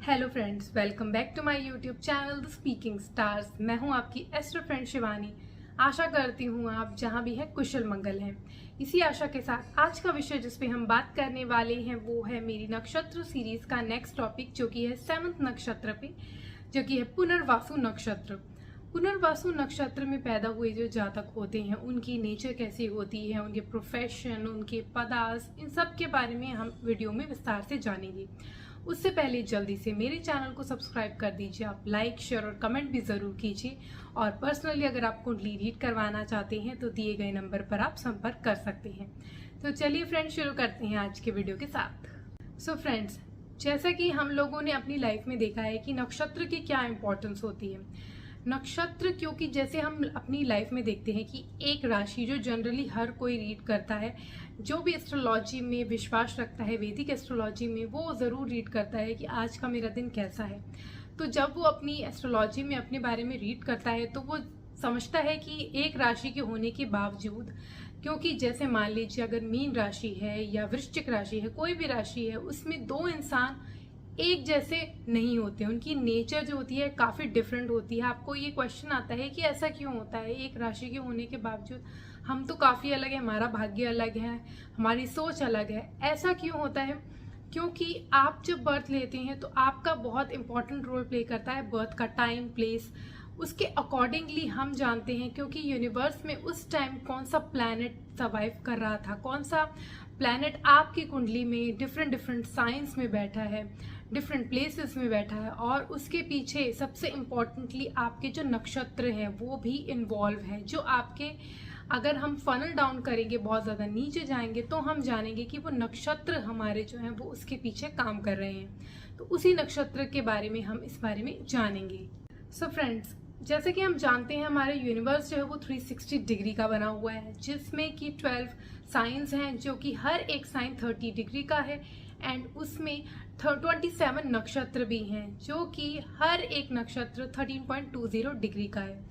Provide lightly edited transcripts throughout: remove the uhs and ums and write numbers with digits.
Hello friends, welcome back to my YouTube channel the speaking stars. मैं हूं आपकी astro friend Shivani. आशा करती हूं आप जहां भी हैं कुशल मंगल हैं। इसी आशा के साथ आज का विषय जिस पे हम बात करने वाले हैं वो है मेरी नक्षत्र सीरीज का नेक्स्ट टॉपिक, जो कि है 7th नक्षत्र पे, जो कि है पुनर्वासु नक्षत्र। पुनर्वासु नक्षत्र में पैदा हुए जो जातक होते हैं उनकी नेचर कैसी होती है, उनके प्रोफेशन, उनके पदार्थ, इन सब के बारे में हम वीडियो में विस्तार से जानेंगे। उससे पहले जल्दी से मेरे चैनल को सब्सक्राइब कर दीजिए। आप लाइक, शेयर और कमेंट भी ज़रूर कीजिए। और पर्सनली अगर आप कुंडली रीड करवाना चाहते हैं तो दिए गए नंबर पर आप संपर्क कर सकते हैं। तो चलिए फ्रेंड्स, शुरू करते हैं आज के वीडियो के साथ। सो फ्रेंड्स, जैसा कि हम लोगों ने अपनी लाइफ में देखा है कि नक्षत्र की क्या इंपॉर्टेंस होती है। नक्षत्र, क्योंकि जैसे हम अपनी लाइफ में देखते हैं कि एक राशि जो जनरली हर कोई रीड करता है, जो भी एस्ट्रोलॉजी में विश्वास रखता है, वैदिक एस्ट्रोलॉजी में, वो ज़रूर रीड करता है कि आज का मेरा दिन कैसा है। तो जब वो अपनी एस्ट्रोलॉजी में अपने बारे में रीड करता है तो वो समझता है कि एक राशि के होने के बावजूद, क्योंकि जैसे मान लीजिए अगर मीन राशि है या वृश्चिक राशि है, कोई भी राशि है, उसमें दो इंसान एक जैसे नहीं होते, उनकी नेचर जो होती है काफ़ी डिफरेंट होती है। आपको ये क्वेश्चन आता है कि ऐसा क्यों होता है, एक राशि के होने के बावजूद हम तो काफ़ी अलग है, हमारा भाग्य अलग है, हमारी सोच अलग है, ऐसा क्यों होता है? क्योंकि आप जब बर्थ लेते हैं तो आपका बहुत इंपॉर्टेंट रोल प्ले करता है बर्थ का टाइम, प्लेस, उसके अकॉर्डिंगली हम जानते हैं। क्योंकि यूनिवर्स में उस टाइम कौन सा प्लैनेट सर्वाइव कर रहा था, कौन सा प्लैनेट आपकी कुंडली में डिफरेंट डिफरेंट साइंस में बैठा है, डिफरेंट प्लेसेस में बैठा है, और उसके पीछे सबसे इम्पॉर्टेंटली आपके जो नक्षत्र हैं वो भी इन्वॉल्व हैं। जो आपके, अगर हम फनल डाउन करेंगे, बहुत ज़्यादा नीचे जाएंगे, तो हम जानेंगे कि वो नक्षत्र हमारे जो हैं वो उसके पीछे काम कर रहे हैं। तो उसी नक्षत्र के बारे में हम इस बारे में जानेंगे। सो फ्रेंड्स, जैसे कि हम जानते हैं हमारे यूनिवर्स जो है वो 360 डिग्री का बना हुआ है, जिसमें कि 12 साइंस हैं, जो कि हर एक साइन 30 डिग्री का है। एंड उसमें 27 नक्षत्र भी हैं, जो कि हर एक नक्षत्र 13.20 डिग्री का है।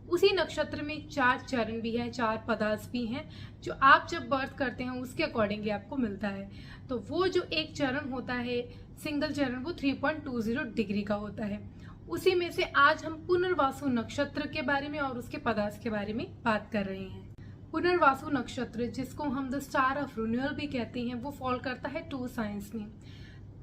उसी नक्षत्र में 4 चरण भी हैं, 4 पदार्थ भी हैं, जो आप जब बर्थ करते हैं उसके अकॉर्डिंगली आपको मिलता है। तो वो जो एक चरण होता है, सिंगल चरण, वो 3.20 डिग्री का होता है। उसी में से आज हम पुनर्वासु नक्षत्र के बारे में और उसके पदार्थ के बारे में बात कर रहे हैं। पुनर्वासु नक्षत्र, जिसको हम द स्टार ऑफ रिन्यूअल भी कहते हैं, वो फॉल करता है 2 साइंस में।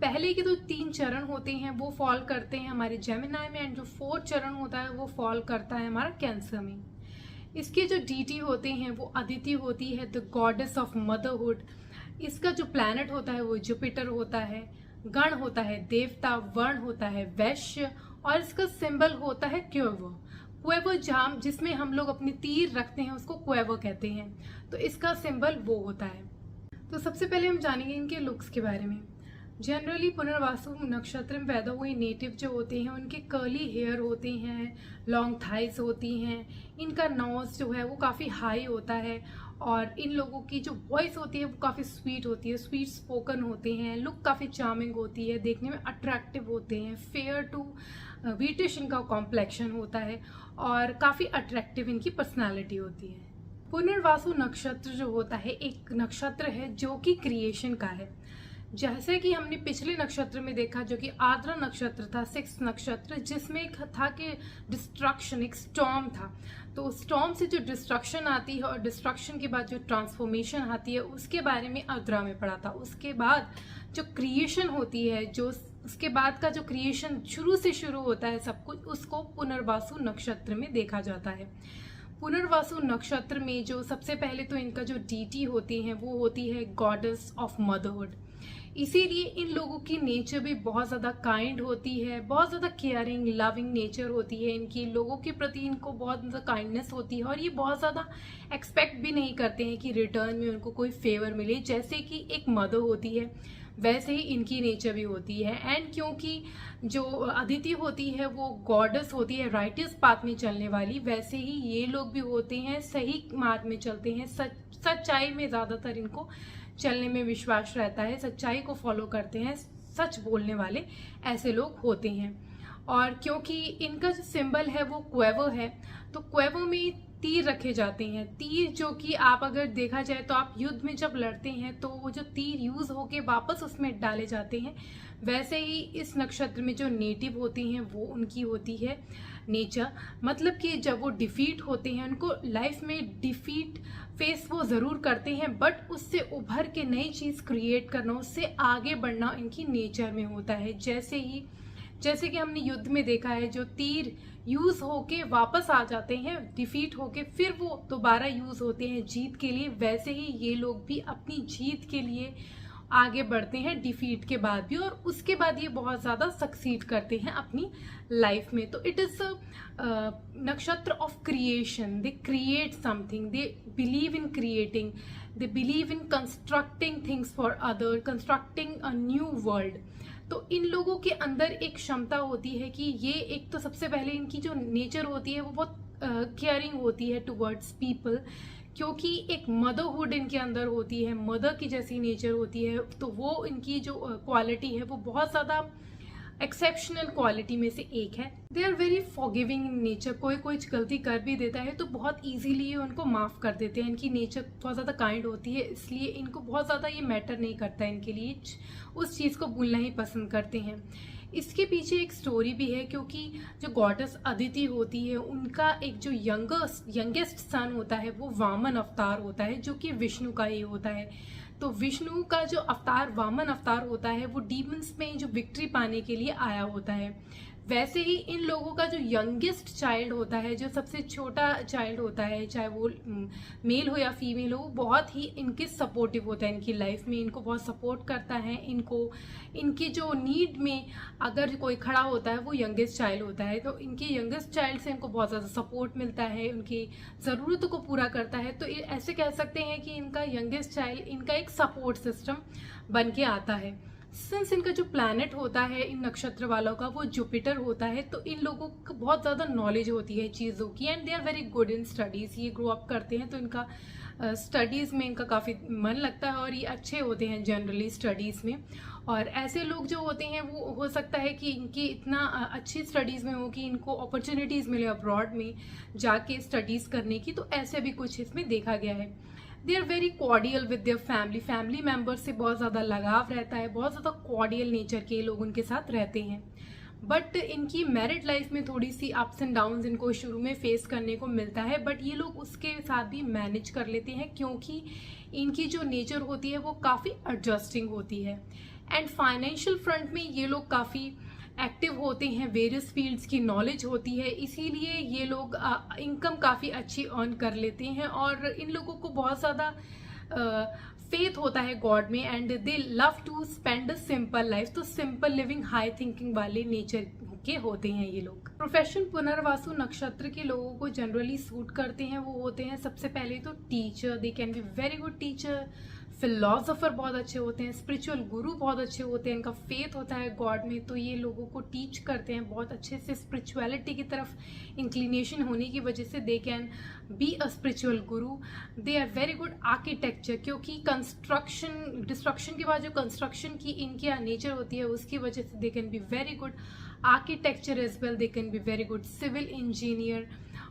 पहले के जो 3 चरण होते हैं वो फॉल करते हैं हमारे जेमिनाई में, एंड जो 4th चरण होता है वो फॉल करता है हमारा कैंसर में। इसके जो डीटी होते हैं वो अदिति होती है, द गॉडेस ऑफ मदरहुड। इसका जो प्लैनेट होता है वो जुपिटर होता है, गण होता है देवता, वर्ण होता है वैश्य, और इसका सिंबल होता है क्वेवो। क्वेवो जाम, जिसमें हम लोग अपनी तीर रखते हैं, उसको क्वेवो कहते हैं। तो इसका सिंबल वो होता है। तो सबसे पहले हम जानेंगे इनके लुक्स के बारे में। जनरली पुनर्वासु नक्षत्र में पैदा हुए नेटिव जो होते हैं उनके कर्ली हेयर होते हैं, लॉन्ग थाइज होती हैं, इनका नोज जो है वो काफ़ी हाई होता है, और इन लोगों की जो वॉइस होती है वो काफ़ी स्वीट होती है, स्वीट स्पोकन होते हैं, लुक काफ़ी चार्मिंग होती है, देखने में अट्रैक्टिव होते हैं, फेयर टू व्हीटिश इनका कॉम्प्लेक्शन होता है, और काफ़ी अट्रैक्टिव इनकी पर्सनालिटी होती है। पुनर्वासु नक्षत्र जो होता है एक नक्षत्र है जो कि क्रिएशन का है। जैसे कि हमने पिछले नक्षत्र में देखा, जो कि आर्द्रा नक्षत्र था, 6th नक्षत्र, जिसमें एक था कि डिस्ट्रक्शन, एक स्टॉर्म था। तो स्टॉर्म से जो डिस्ट्रक्शन आती है और डिस्ट्रक्शन के बाद जो ट्रांसफॉर्मेशन आती है, उसके बारे में आर्द्रा में पढ़ा था। उसके बाद जो क्रिएशन होती है, जो उसके बाद का जो क्रिएशन शुरू से शुरू होता है सब कुछ, उसको पुनर्वासु नक्षत्र में देखा जाता है। पुनर्वासु नक्षत्र में जो सबसे पहले तो इनका जो डीटी होती है वो होती है गॉडेस ऑफ मदरहुड। इसीलिए इन लोगों की नेचर भी बहुत ज़्यादा काइंड होती है, बहुत ज़्यादा केयरिंग, लविंग नेचर होती है इनकी, लोगों के प्रति इनको बहुत ज़्यादा काइंडनेस होती है, और ये बहुत ज़्यादा एक्सपेक्ट भी नहीं करते हैं कि रिटर्न में उनको कोई फेवर मिले। जैसे कि एक मदर होती है वैसे ही इनकी नेचर भी होती है। एंड क्योंकि जो अदिति होती है वो गॉडेस होती है राइटियस पाथ में चलने वाली, वैसे ही ये लोग भी होते हैं, सही मार्ग में चलते हैं, सच्चाई में ज़्यादातर इनको चलने में विश्वास रहता है, सच्चाई को फॉलो करते हैं, सच बोलने वाले ऐसे लोग होते हैं। और क्योंकि इनका जो सिंबल है वो क्वेवो है, तो क्वेवो में तीर रखे जाते हैं। तीर जो कि आप अगर देखा जाए तो आप युद्ध में जब लड़ते हैं तो वो जो तीर यूज होके वापस उसमें डाले जाते हैं, वैसे ही इस नक्षत्र में जो नेटिव होती हैं वो उनकी होती है नेचर। मतलब कि जब वो डिफीट होते हैं, उनको लाइफ में डिफीट फेस वो ज़रूर करते हैं, बट उससे उभर के नई चीज़ क्रिएट करना, उससे आगे बढ़ना इनकी नेचर में होता है। जैसे कि हमने युद्ध में देखा है, जो तीर यूज होके वापस आ जाते हैं डिफीट होके, फिर वो दोबारा यूज होते हैं जीत के लिए, वैसे ही ये लोग भी अपनी जीत के लिए आगे बढ़ते हैं डिफीट के बाद भी, और उसके बाद ये बहुत ज़्यादा सक्सीड करते हैं अपनी लाइफ में। तो इट इज़ नक्षत्र of creation. They create something, they believe in creating, they believe in constructing things for other, constructing a new world. तो इन लोगों के अंदर एक क्षमता होती है कि ये, एक तो सबसे पहले इनकी जो नेचर होती है वो बहुत केयरिंग होती है टुवर्ड्स पीपल, क्योंकि एक मदरहुड इनके अंदर होती है, मदर की जैसी नेचर होती है। तो वो इनकी जो क्वालिटी है वो बहुत ज़्यादा एक्सेप्शनल क्वालिटी में से एक है। They are very forgiving in nature. कोई गलती कर भी देता है तो बहुत इजीली उनको माफ़ कर देते हैं। इनकी नेचर बहुत ज़्यादा काइंड होती है, इसलिए इनको बहुत ज़्यादा ये मैटर नहीं करता है, इनके लिए उस चीज़ को भूलना ही पसंद करते हैं। इसके पीछे एक स्टोरी भी है, क्योंकि जो गॉडेस अदिति होती है, उनका एक जो यंगेस्ट सन होता है वो वामन अवतार होता है, जो कि विष्णु का ही होता है। तो विष्णु का जो अवतार वामन अवतार होता है वो डीमंस में जो विक्ट्री पाने के लिए आया होता है। वैसे ही इन लोगों का जो यंगेस्ट चाइल्ड होता है, जो सबसे छोटा चाइल्ड होता है, चाहे वो मेल हो या फीमेल हो, बहुत ही इनके सपोर्टिव होता है इनकी लाइफ में, इनको बहुत सपोर्ट करता है। इनको इनकी जो नीड में अगर कोई खड़ा होता है वो यंगेस्ट चाइल्ड होता है, तो इनके यंगेस्ट चाइल्ड से इनको बहुत ज़्यादा सपोर्ट मिलता है, उनकी ज़रूरतों को पूरा करता है। तो ऐसे कह सकते हैं कि इनका यंगेस्ट चाइल्ड इनका एक सपोर्ट सिस्टम बन के आता है। सिंस इनका जो प्लैनेट होता है इन नक्षत्र वालों का वो जुपिटर होता है, तो इन लोगों को बहुत ज़्यादा नॉलेज होती है चीज़ों की, and they are very good in studies. ये ग्रो अप करते हैं तो इनका स्टडीज़ में इनका काफ़ी मन लगता है, और ये अच्छे होते हैं जनरली स्टडीज़ में। और ऐसे लोग जो होते हैं वो हो सकता है कि इनकी इतना अच्छी स्टडीज़ में हो कि इनको अपॉर्चुनिटीज़ मिले अब्रॉड में जाके स्टडीज़ करने की, तो ऐसे भी कुछ इसमें देखा गया है। They are very cordial with their family members से बहुत ज़्यादा लगाव रहता है, बहुत ज़्यादा कॉर्डियल नेचर के लोग उनके साथ रहते हैं। बट इनकी मैरिड लाइफ में थोड़ी सी अप्स एंड डाउन्स इनको शुरू में फेस करने को मिलता है, बट ये लोग उसके साथ भी मैनेज कर लेते हैं, क्योंकि इनकी जो नेचर होती है वो काफ़ी एडजस्टिंग होती है। एंड फाइनेंशियल फ्रंट में ये लोग काफ़ी एक्टिव होते हैं, वेरियस फील्ड्स की नॉलेज होती है, इसीलिए ये लोग इनकम काफ़ी अच्छी अर्न कर लेते हैं। और इन लोगों को बहुत ज़्यादा फेथ होता है गॉड में, and they love to spend a simple life. तो सिंपल लिविंग, हाई थिंकिंग वाले नेचर के होते हैं ये लोग। प्रोफेशन पुनर्वासु नक्षत्र के लोगों को जनरली सूट करते हैं, वो होते हैं सबसे पहले तो teacher. They can be very good teacher. Philosopher बहुत अच्छे होते हैं, स्पिरिचुअल गुरु बहुत अच्छे होते हैं, इनका फेथ होता है गॉड में, तो ये लोगों को टीच करते हैं बहुत अच्छे से। स्पिरिचुअलिटी की तरफ इंक्लिनेशन होने की वजह से they can be a spiritual guru. They are very good architecture, क्योंकि डिस्ट्रक्शन के बाद जो कंस्ट्रक्शन की इनकी नेचर होती है उसकी वजह से they can be very good architecture as well. They can be very good civil engineer.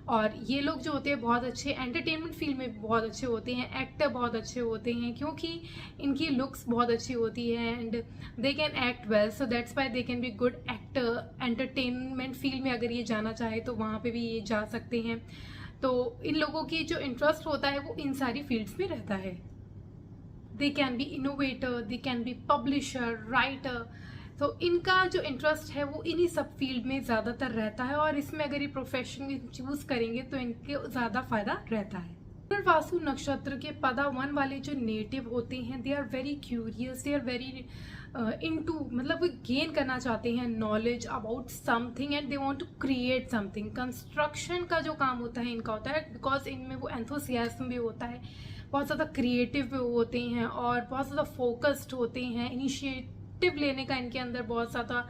और ये लोग जो होते हैं बहुत अच्छे एंटरटेनमेंट फील्ड में बहुत अच्छे होते हैं, एक्टर बहुत अच्छे होते हैं, क्योंकि इनकी लुक्स बहुत अच्छी होती है and they can act well, so that's why they can be good actor. Entertainment field में अगर ये जाना चाहे तो वहाँ पे भी ये जा सकते हैं। तो इन लोगों की जो इंटरेस्ट होता है वो इन सारी फील्ड्स में रहता है। दे can B innovator, they can B publisher, writer. तो इनका जो इंटरेस्ट है वो इन्हीं सब फील्ड में ज़्यादातर रहता है, और इसमें अगर ये प्रोफेशन चूज़ करेंगे तो इनके ज़्यादा फायदा रहता है। पुनर्वासु नक्षत्र के पदा 1 वाले जो नेटिव होते हैं, they are very curious, they are very into, मतलब वो गेन करना चाहते हैं knowledge about something and they want to create something. Construction का जो काम होता है इनका होता है, बिकॉज इनमें वो एंथुसियाज्म भी होता है, बहुत ज़्यादा क्रिएटिव भी होते हैं और बहुत ज़्यादा फोकस्ड होते हैं। इनिशिएटिव लेने का इनके अंदर बहुत ज़्यादा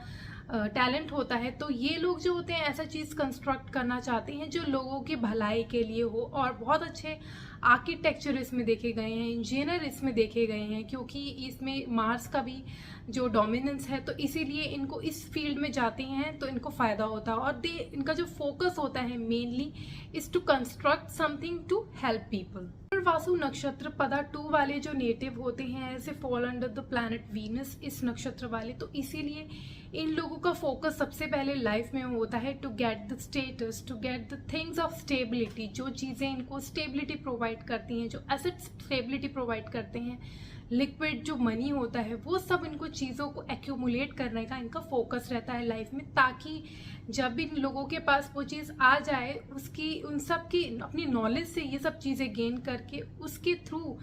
टैलेंट होता है, तो ये लोग जो होते हैं ऐसा चीज़ कंस्ट्रक्ट करना चाहते हैं जो लोगों की भलाई के लिए हो। और बहुत अच्छे आर्किटेक्चर इसमें देखे गए हैं, इंजीनियर इसमें देखे गए हैं, क्योंकि इसमें मार्स का भी जो डोमिनेंस है, तो इसीलिए इनको इस फील्ड में जाते हैं तो इनको फ़ायदा होता है। और इनका जो फोकस होता है mainly is to construct something to help people. Vasu नक्षत्र पदा 2 वाले जो नेटिव होते हैं ऐसे fall under the planet Venus, इस नक्षत्र वाले, तो इसीलिए इन लोगों का फोकस सबसे पहले लाइफ में होता है to get the status, to get the things of stability. जो चीज़ें इनको स्टेबिलिटी प्रोवाइड करती हैं, जो एसेट स्टेबिलिटी प्रोवाइड करते हैं, लिक्विड जो मनी होता है, वो सब इनको चीज़ों को एक्यूमुलेट करने का इनका फोकस रहता है लाइफ में, ताकि जब इन लोगों के पास वो चीज़ आ जाए उसकी उन सब की अपनी नॉलेज से ये सब चीज़ें गेन करके उसके through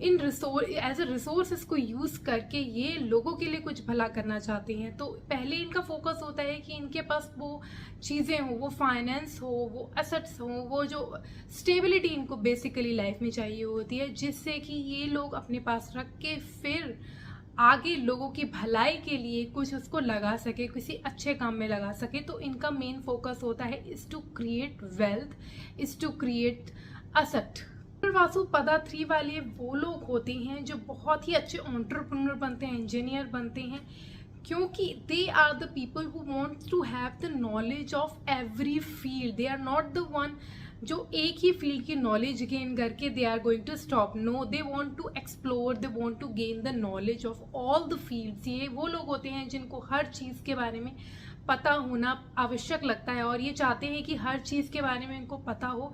in as a resource इसको यूज़ करके ये लोगों के लिए कुछ भला करना चाहते हैं। तो पहले इनका फोकस होता है कि इनके पास वो चीज़ें हो, वो फाइनेंस हो, वो एसेट्स हो, वो जो स्टेबिलिटी इनको बेसिकली लाइफ में चाहिए होती है, जिससे कि ये लोग अपने पास रख के फिर आगे लोगों की भलाई के लिए कुछ उसको लगा सके, किसी अच्छे काम में लगा सके। तो इनका मेन फोकस होता है is to create wealth, is to create asset. Vasu पदा 3 वाले वो लोग होते हैं जो बहुत ही अच्छे एंटरप्रेन्योर बनते हैं, इंजीनियर बनते हैं, क्योंकि they are the people who want to have the knowledge of every field. They are not the one जो एक ही फील्ड की नॉलेज गेन करके they are going to stop. No, they want to explore, they want to gain the knowledge of all the fields. ये वो लोग होते हैं जिनको हर चीज़ के बारे में पता होना आवश्यक लगता है, और ये चाहते हैं कि हर चीज़ के बारे में इनको पता हो,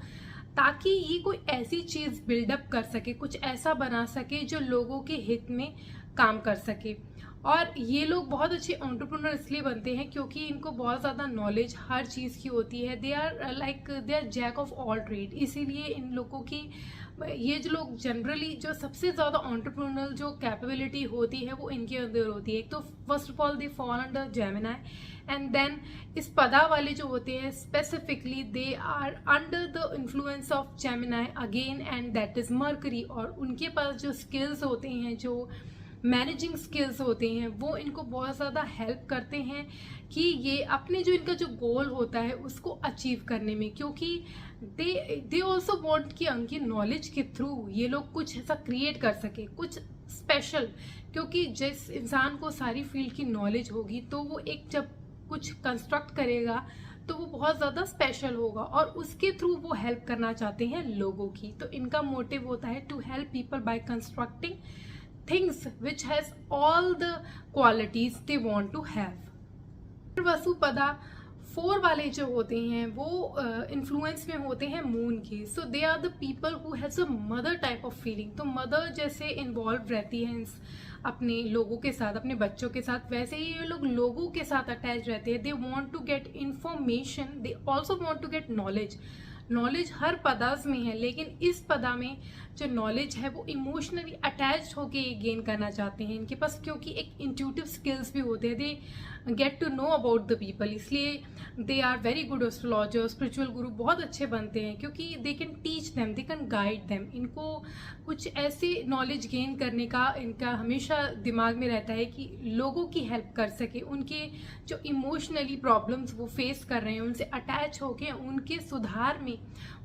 ताकि ये कोई ऐसी चीज़ बिल्डअप कर सके, कुछ ऐसा बना सके जो लोगों के हित में काम कर सके। और ये लोग बहुत अच्छे एंटरप्रेन्योर इसलिए बनते हैं क्योंकि इनको बहुत ज़्यादा नॉलेज हर चीज़ की होती है। They are jack of all trade. इसीलिए इन लोगों की ये जो लोग जनरली जो सबसे ज़्यादा एंटरप्रेन्योरल जो कैपेबिलिटी होती है वो इनके अंदर होती है। एक तो first of all they fall under Gemini, and then इस पदा वाले जो होते हैं specifically they are under the influence of Gemini again, and that is Mercury. और उनके पास जो स्किल्स होते हैं, जो मैनेजिंग स्किल्स होते हैं, वो इनको बहुत ज़्यादा हेल्प करते हैं कि ये अपने जो इनका जो गोल होता है उसको अचीव करने में, क्योंकि दे ऑल्सो वॉन्ट कि उनकी नॉलेज के थ्रू ये लोग कुछ ऐसा क्रिएट कर सके, कुछ स्पेशल। क्योंकि जिस इंसान को सारी फील्ड की नॉलेज होगी तो वो एक जब कुछ कंस्ट्रक्ट करेगा तो वो बहुत ज़्यादा स्पेशल होगा, और उसके थ्रू वो हेल्प करना चाहते हैं लोगों की। तो इनका मोटिव होता है to help people by constructing things which has all the qualities they want to have। वसु पदा 4 वाले जो होते हैं वो इन्फ्लुएंस में होते हैं मून के। So they are the people who has a mother type of feeling. तो मदर जैसे इन्वॉल्व रहती है अपने लोगों के साथ, अपने बच्चों के साथ, वैसे ही ये लोग लोगों के साथ अटैच रहते हैं। They want to get information, they also want to get knowledge. Knowledge हर पदास में है, लेकिन इस पदा में जो नॉलेज है वो इमोशनली अटैच्ड होके गेन करना चाहते हैं इनके पास, क्योंकि एक इंट्यूटिव स्किल्स भी होते हैं। They get to know about the people, इसलिए they are very good astrologer, spiritual guru बहुत अच्छे बनते हैं, क्योंकि they can teach them, they can guide them. इनको कुछ ऐसे नॉलेज गेन करने का इनका हमेशा दिमाग में रहता है कि लोगों की हेल्प कर सके, उनके जो इमोशनली प्रॉब्लम्स वो फेस कर रहे हैं उनसे अटैच होके उनके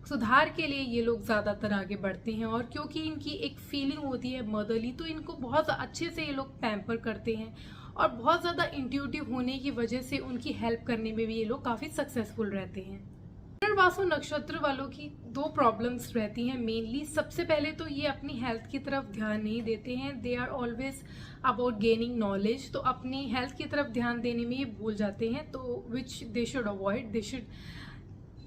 सुधार के लिए ये लोग ज़्यादातर आगे बढ़ते हैं। और क्योंकि इनकी एक फीलिंग होती है मदरली, तो इनको बहुत अच्छे से ये लोग पैम्पर करते हैं, और बहुत ज़्यादा इंट्यूटिव होने की वजह से उनकी हेल्प करने में भी ये लोग काफ़ी सक्सेसफुल रहते हैं। पुनर्वासु नक्षत्र वालों की 2 प्रॉब्लम्स रहती हैं मेनली। सबसे पहले तो ये अपनी हेल्थ की तरफ ध्यान नहीं देते हैं। They are always about gaining knowledge, तो अपनी हेल्थ की तरफ ध्यान देने में ये भूल जाते हैं, तो which they should avoid. They should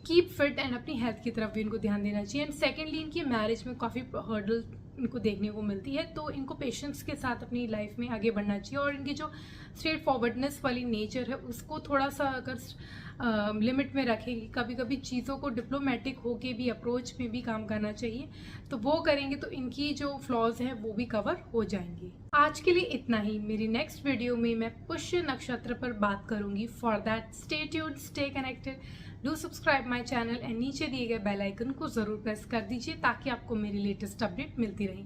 keep fit and अपनी हेल्थ की तरफ भी इनको ध्यान देना चाहिए। एंड सेकेंडली इनकी मैरिज में काफ़ी हर्डल इनको देखने को मिलती है, तो इनको पेशेंस के साथ अपनी लाइफ में आगे बढ़ना चाहिए, और इनकी जो स्ट्रेट फॉरवर्डनेस वाली नेचर है उसको थोड़ा सा अगर लिमिट में रखेंगे, कभी कभी चीज़ों को डिप्लोमेटिक होके भी अप्रोच में भी काम करना चाहिए, तो वो करेंगे तो इनकी जो फ्लॉज हैं वो भी कवर हो जाएंगे। आज के लिए इतना ही। मेरी नेक्स्ट वीडियो में मैं पुष्य नक्षत्र पर बात करूंगी। For that stay tuned, stay connected, do subscribe my channel and नीचे दिए गए बेल आइकन को जरूर प्रेस कर दीजिए ताकि आपको मेरी लेटेस्ट अपडेट मिलती रहे।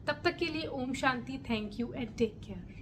तब तक के लिए ओम शांति, thank you and take care.